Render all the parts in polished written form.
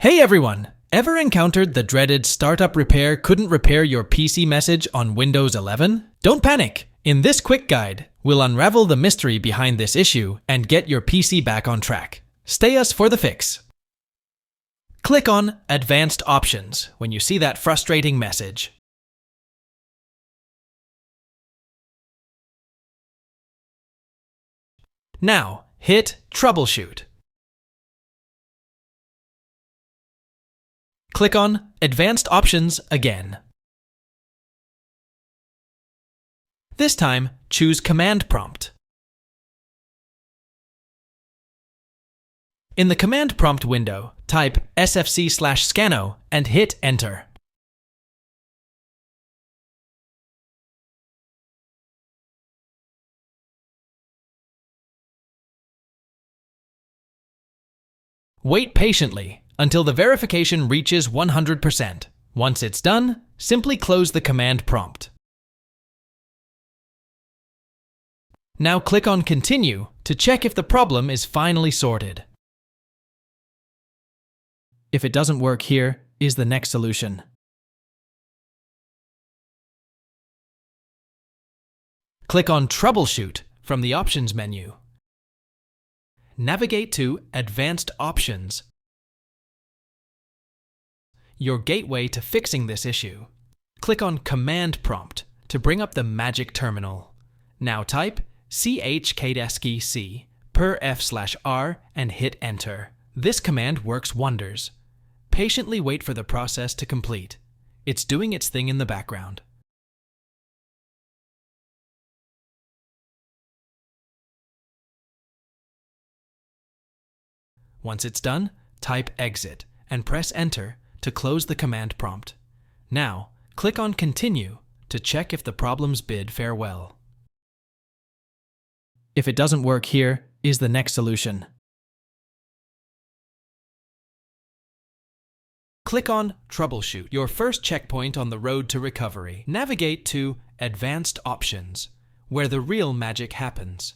Hey everyone! Ever encountered the dreaded startup repair couldn't repair your PC message on Windows 11? Don't panic! In this quick guide, we'll unravel the mystery behind this issue and get your PC back on track. Stay us for the fix. Click on Advanced Options when you see that frustrating message. Now, hit Troubleshoot. Click on Advanced Options again. This time, choose Command Prompt. In the Command Prompt window, type SFC/scannow and hit Enter. Wait patiently until the verification reaches 100%. Once it's done, simply close the command prompt. Now click on Continue to check if the problem is finally sorted. If it doesn't work here, is the next solution. Click on Troubleshoot from the Options menu. Navigate to Advanced Options, your gateway to fixing this issue. Click on Command Prompt to bring up the magic terminal. Now type chkdsk per f/r and hit Enter. This command works wonders. Patiently wait for the process to complete. It's doing its thing in the background. Once it's done, type Exit and press Enter to close the command prompt. Now, click on Continue to check if the problems bid farewell. If it doesn't work here, is the next solution. Click on Troubleshoot, your first checkpoint on the road to recovery. Navigate to Advanced Options, where the real magic happens.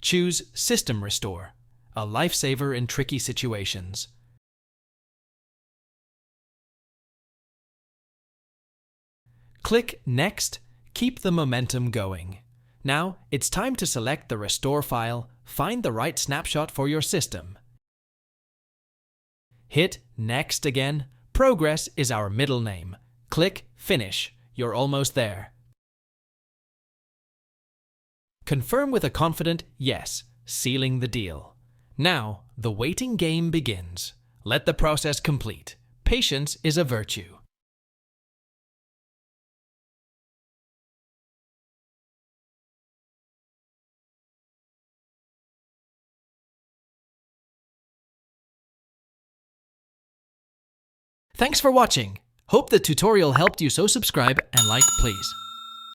Choose System Restore, a lifesaver in tricky situations. Click Next, keep the momentum going. Now, it's time to select the restore file, find the right snapshot for your system. Hit Next again. Progress is our middle name. Click Finish. You're almost there. Confirm with a confident yes, sealing the deal. Now, the waiting game begins. Let the process complete. Patience is a virtue. Thanks for watching. Hope the tutorial helped you, so subscribe and like please.